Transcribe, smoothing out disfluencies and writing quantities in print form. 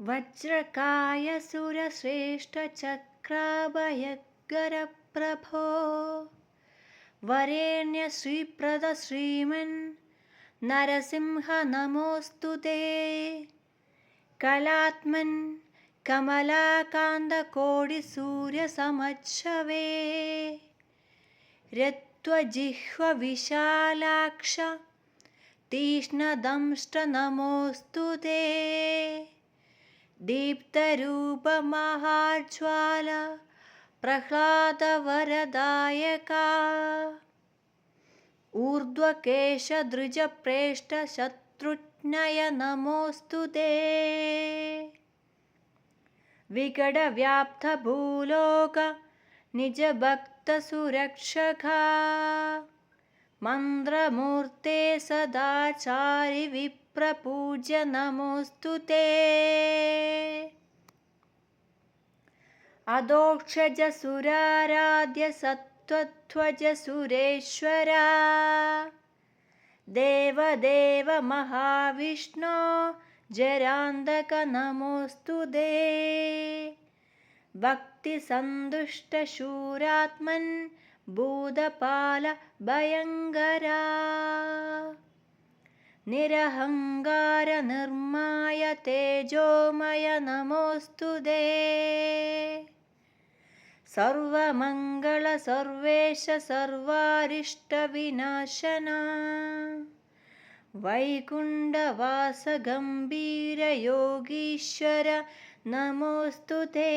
വജ്രകായ സുരശ്രേഷ്ഠചക്രാഭയങ്കരപ്രഭോ വരേണ്യ ശ്രീപ്രദ ശ്രീമൻ നരസിംഹ നമോസ്തു തേ. കലാത്മൻ കമലാകാന്ത കോടി സൂര്യസമച്ഛവേ രത്വജിഹ്വ വിശാലാക്ഷ തീഷ്ണദംഷ്ട നമോസ്തു തേ. ദീപ്തരൂപ മഹാജ്വാല പ്രഹ്ലാദവരദായക ഊർധ്വകേശദൃജപ്രേഷ്ഠ ശത്രുഘ്നയ നമോസ്തു തേ. വികടവ്യാപ്ത ഭൂലോക നിജഭക്തസുരക്ഷക മന്ത്രമൂർത്തേ സദാചാരി വിപ്രപൂജ്യ നമോസ്തു തേ. അധോക്ഷജ സുരാരാധ്യ സത്വധ്വജ സുരേശ്വര ദേവദേവ മഹാവിഷ്ണോ ജരാന്തക നമോസ്തു തേ. ഭക്തിസന്തുഷ്ട ശൂരാത്മൻ ഭൂതപാല ഭയങ്കര നിരഹങ്കാര നിർമായ തേജോമയ നമോസ്തു തേ. സർവമംഗള സർവേശ സർവാരിഷ്ട വിനാശന വൈകുണ്ഠവാസ ഗംഭീര യോഗീശ്വര നമോസ്തു തേ.